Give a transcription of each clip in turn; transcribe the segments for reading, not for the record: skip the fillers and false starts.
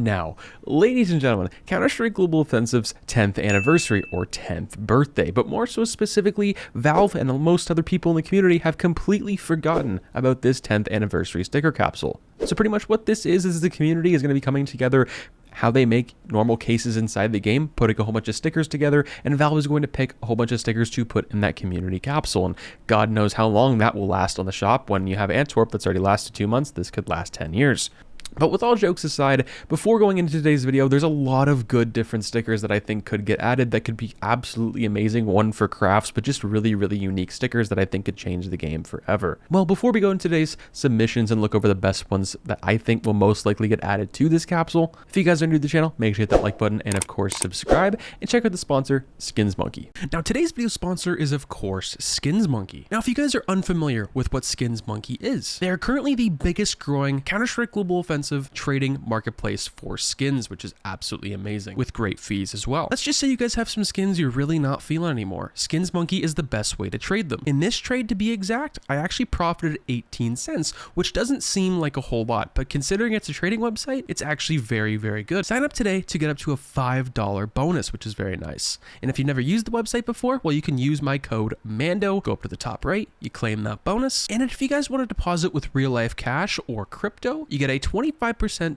Now, ladies and gentlemen, Counter-Strike Global Offensive's 10th anniversary or 10th birthday, but more so specifically, Valve and most other people in the community have completely forgotten about this 10th anniversary sticker capsule. So pretty much what this is the community is going to be coming together, how they make normal cases inside the game, putting a whole bunch of stickers together, and Valve is going to pick a whole bunch of stickers to put in that community capsule. And God knows how long that will last on the shop. When you have Antwerp that's already lasted 2 months, this could last 10 years. But with all jokes aside, before going into today's video, there's a lot of good different stickers that I think could get added that could be absolutely amazing. One for crafts, but just really, really unique stickers that I think could change the game forever. Well, before we go into today's submissions and look over the best ones that I think will most likely get added to this capsule, if you guys are new to the channel, make sure to hit that like button and of course subscribe and check out the sponsor, Skins Monkey. Now today's video sponsor is of course Skins Monkey. Now if you guys are unfamiliar with what Skins Monkey is, they are currently the biggest growing Counter-Strike Global Offensive trading marketplace for skins, which is absolutely amazing with great fees as well. Let's just say you guys have some skins you're really not feeling anymore. Skins Monkey is the best way to trade them. In this trade, to be exact, I actually profited 18 cents, which doesn't seem like a whole lot, but considering it's a trading website, it's actually very, very good. Sign up today to get up to a $5 bonus, which is very nice. And if you've never used the website before, well, you can use my code MANDO, go up to the top right, you claim that bonus. And if you guys want to deposit with real life cash or crypto, you get a 25%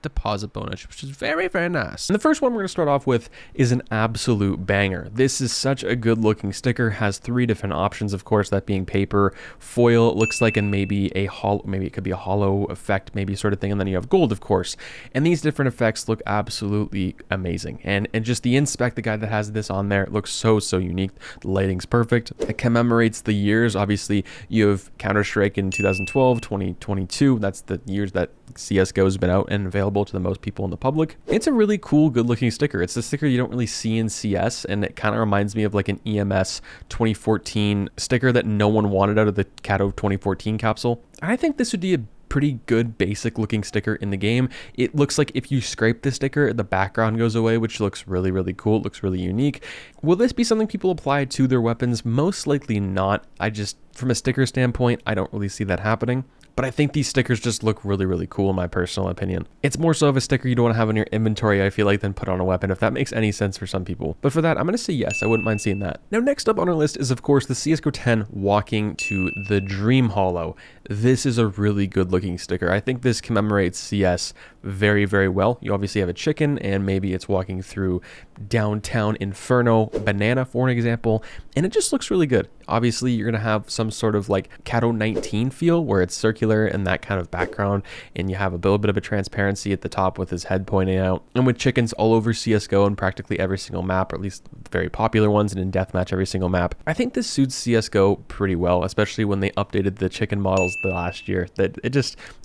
deposit bonus, which is very, very nice. And the first one we're going to start off with is an absolute banger. This is such a good looking sticker, has 3 different options, of course, that being paper, foil, it looks like, and maybe a hollow, maybe it could be a hollow effect, maybe sort of thing, and then you have gold, of course. And these different effects look absolutely amazing. And just the inspect, the guy that has this on there, it looks so unique. The lighting's perfect. It commemorates the years. Obviously, you have Counter-Strike in 2012, 2022. That's the years that CSGO has been out and available to the most people in the public. It's a really cool, good looking sticker. It's the sticker you don't really see in CS, and it kind of reminds me of like an EMS 2014 sticker that no one wanted out of the Cato 2014 capsule. I think this would be a pretty good basic looking sticker in the game. It looks like if you scrape the sticker, the background goes away, which looks really, really cool. It looks really unique. Will this be something people apply to their weapons? Most likely not. From a sticker standpoint, I don't really see that happening. But I think these stickers just look really, really cool in my personal opinion. It's more so of a sticker you don't want to have in your inventory, I feel like, than put on a weapon, if that makes any sense for some people. But for that, I'm going to say yes, I wouldn't mind seeing that. Now, next up on our list is, of course, the CSGO 10 walking to the Dream Hollow. This is a really good looking sticker. I think this commemorates CS very, very well. You obviously have a chicken, and maybe it's walking through downtown Inferno Banana, for an example, and it just looks really good. Obviously, you're going to have some sort of like Cato 19 feel where it's circular and that kind of background, and you have a little bit of a transparency at the top with his head pointing out. And with chickens all over CSGO and practically every single map, or at least the very popular ones, and in deathmatch every single map, I think this suits CSGO pretty well, especially when they updated the chicken models the last year. That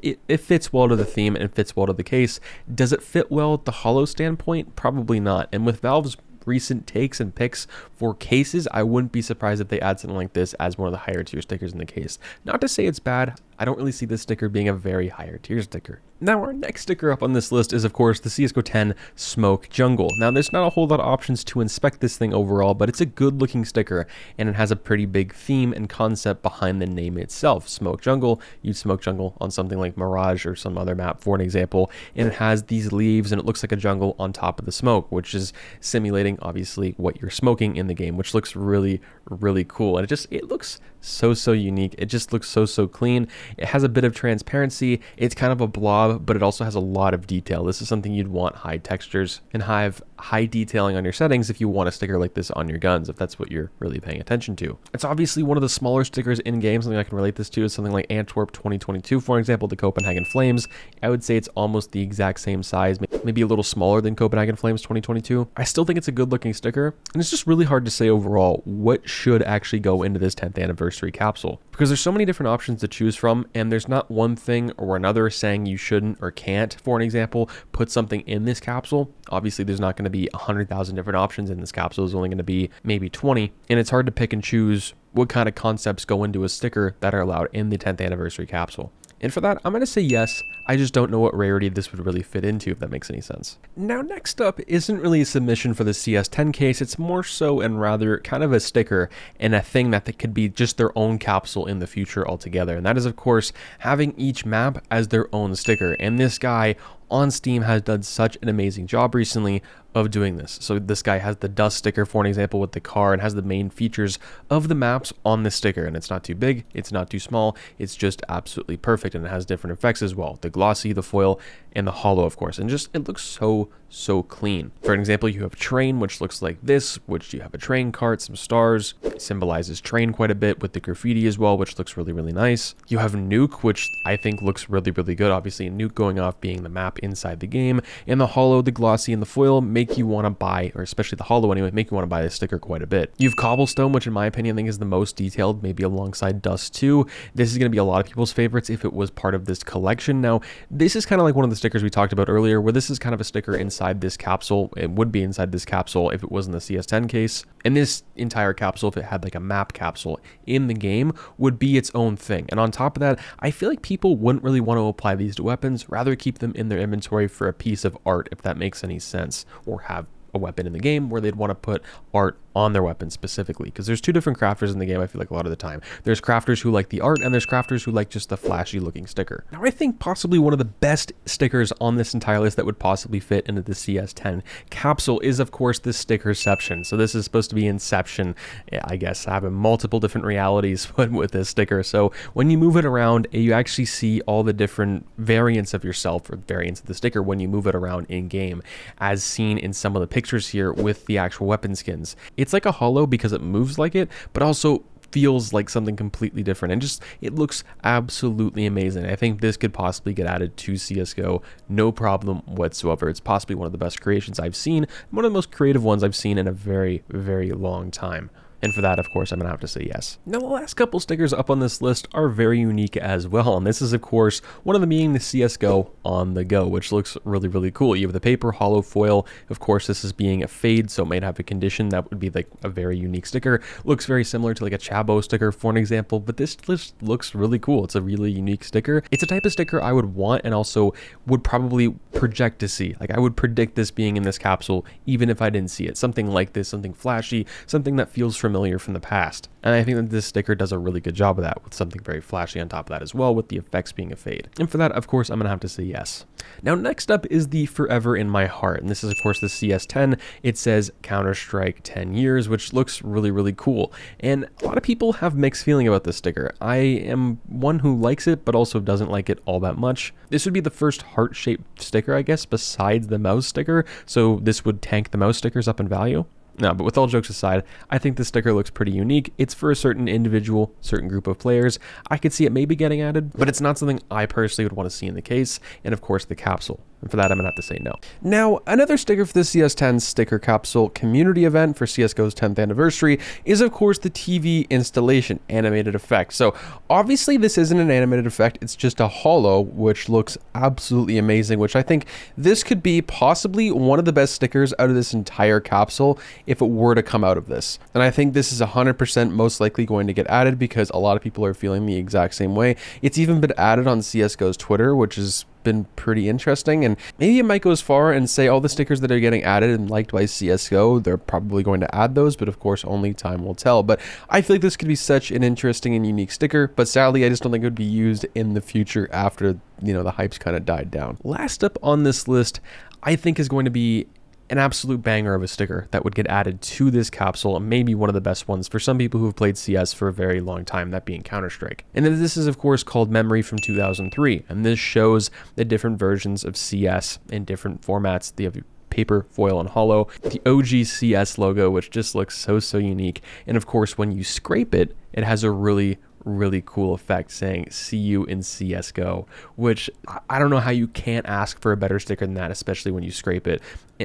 it fits well to the theme and fits well to the case. Does it fit well at the hollow standpoint? Probably not. And with Valve's recent takes and picks for cases, I wouldn't be surprised if they add something like this as one of the higher tier stickers in the case. Not to say it's bad. I don't really see this sticker being a very higher tier sticker. Now, our next sticker up on this list is, of course, the CSGO 10 Smoke Jungle. Now, there's not a whole lot of options to inspect this thing overall, but it's a good looking sticker, and it has a pretty big theme and concept behind the name itself. Smoke Jungle, you'd smoke jungle on something like Mirage or some other map, for an example, and it has these leaves, and it looks like a jungle on top of the smoke, which is simulating, obviously, what you're smoking in the game, which looks really, really cool. And it looks so unique. It just looks so clean. It has a bit of transparency. It's kind of a blob, but it also has a lot of detail. This is something you'd want high textures and have high detailing on your settings if you want a sticker like this on your guns, if that's what you're really paying attention to. It's obviously one of the smaller stickers in game. Something I can relate this to is something like Antwerp 2022, for example, the Copenhagen Flames. I would say it's almost the exact same size, maybe a little smaller than Copenhagen Flames 2022. I still think it's a good looking sticker, and it's just really hard to say overall what should actually go into this 10th anniversary capsule, because there's so many different options to choose from, and there's not one thing or another saying you shouldn't or can't, for an example, put something in this capsule. Obviously, there's not going to be 100,000 different options in this capsule. There's only going to be maybe 20, and it's hard to pick and choose what kind of concepts go into a sticker that are allowed in the 10th anniversary capsule. And for that, I'm going to say yes. I just don't know what rarity this would really fit into, if that makes any sense. Now, next up isn't really a submission for the CS10 case. It's more so and rather kind of a sticker and a thing that could be just their own capsule in the future altogether. And that is, of course, having each map as their own sticker. And this guy on Steam has done such an amazing job recently of doing this. So this guy has the dust sticker, for an example, with the car, and has the main features of the maps on the sticker. And it's not too big, it's not too small, it's just absolutely perfect. And it has different effects as well: the glossy, the foil, and the hollow, of course. And just, it looks so clean. For an example, you have train, which looks like this, which you have a train cart, some stars, symbolizes train quite a bit, with the graffiti as well, which looks really nice. You have nuke, which I think looks really good. Obviously, nuke going off being the map inside the game, and the hollow, the glossy, and the foil make you want to buy, or especially the hollow anyway, make you want to buy this sticker quite a bit. You have cobblestone, which in my opinion I think is the most detailed, maybe alongside dust 2. This is going to be a lot of people's favorites if it was part of this collection. Now, this is kind of like one of the stickers we talked about earlier, where this is kind of a sticker inside this capsule. It would be inside this capsule if it was in the CS10 case. And this entire capsule, if it had like a map capsule in the game, would be its own thing. And on top of that, I feel like people wouldn't really want to apply these to weapons, rather keep them in their inventory for a piece of art, if that makes any sense, or have a weapon in the game where they'd want to put art on their weapon specifically, because there's two different crafters in the game. I feel like a lot of the time there's crafters who like the art, and there's crafters who like just the flashy looking sticker. Now, I think possibly one of the best stickers on this entire list that would possibly fit into the CS10 capsule is, of course, this stickerception. So this is supposed to be Inception, I guess, having multiple different realities with this sticker. So when you move it around, you actually see all the different variants of yourself, or variants of the sticker, when you move it around in game, as seen in some of the pictures here with the actual weapon skins. It's like a hollow because it moves like it, but also feels like something completely different, and just, it looks absolutely amazing. I think this could possibly get added to CSGO, no problem whatsoever. It's possibly one of the best creations I've seen, one of the most creative ones I've seen in a very long time. And for that, of course, I'm going to have to say yes. Now, the last couple stickers up on this list are very unique as well. And this is, of course, one of them being the CSGO on the go, which looks really cool. You have the paper hollow foil. Of course, this is being a fade, so it might have a condition that would be like a very unique sticker. Looks very similar to like a Chabo sticker, for an example, but this list looks really cool. It's a really unique sticker. It's a type of sticker I would want, and also would probably project to see. Like, I would predict this being in this capsule, even if I didn't see it. Something like this, something flashy, something that feels familiar from the past. And I think that this sticker does a really good job of that, with something very flashy on top of that as well, with the effects being a fade. And for that, of course, I'm gonna have to say yes. Now, next up is the Forever in My Heart, and this is, of course, the CS10. It says Counter-Strike 10 years, which looks really cool. And a lot of people have mixed feeling about this sticker. I am one who likes it, but also doesn't like it all that much. This would be the first heart-shaped sticker, I guess, besides the mouse sticker, so this would tank the mouse stickers up in value. No, but with all jokes aside, I think this sticker looks pretty unique. It's for a certain individual, certain group of players. I could see it maybe getting added, but it's not something I personally would want to see in the case. And of course, the capsule. And for that, I'm gonna have to say no. Now, another sticker for the CS10 sticker capsule community event for CSGO's 10th anniversary is, of course, the TV installation animated effect. So obviously this isn't an animated effect, it's just a hollow, which looks absolutely amazing, which I think this could be possibly one of the best stickers out of this entire capsule if it were to come out of this. And I think this is 100% most likely going to get added, because a lot of people are feeling the exact same way. It's even been added on CSGO's Twitter, which is been pretty interesting, and maybe it might go as far and say all the stickers that are getting added and liked by CSGO, they're probably going to add those, but of course only time will tell. But I feel like this could be such an interesting and unique sticker, but sadly I just don't think it would be used in the future after, you know, the hype's kind of died down. Last up on this list, I think, is going to be an absolute banger of a sticker that would get added to this capsule, and maybe one of the best ones for some people who have played CS for a very long time, that being Counter-Strike. And then this is, of course, called Memory from 2003, and this shows the different versions of CS in different formats. They have paper, foil, and hollow, the OG CS logo, which just looks so unique. And of course, when you scrape it, it has a really cool effect saying "See you in CSGO," which I don't know how you can't ask for a better sticker than that, especially when you scrape it.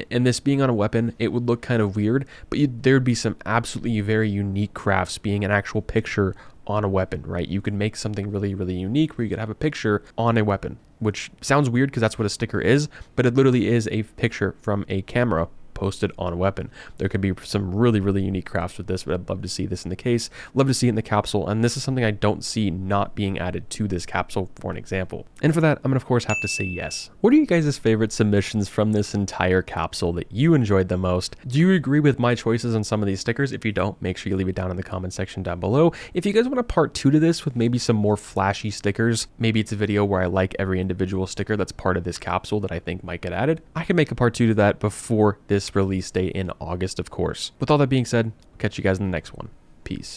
And this being on a weapon, it would look kind of weird, but there would be some absolutely very unique crafts being an actual picture on a weapon, right? You could make something really unique where you could have a picture on a weapon, which sounds weird because that's what a sticker is, but it literally is a picture from a camera posted on weapon. There could be some really, really unique crafts with this, but I'd love to see this in the case, love to see it in the capsule, and this is something I don't see not being added to this capsule for an example. And for that, I'm gonna of course have to say yes. What are you guys' favorite submissions from this entire capsule that you enjoyed the most? Do you agree with my choices on some of these stickers? If you don't, make sure you leave it down in the comment section down below. If you guys want a part 2 to this with maybe some more flashy stickers, maybe it's a video where I like every individual sticker that's part of this capsule that I think might get added, I can make a part 2 to that before this release date in August, of course. With all that being said, I'll catch you guys in the next one. Peace.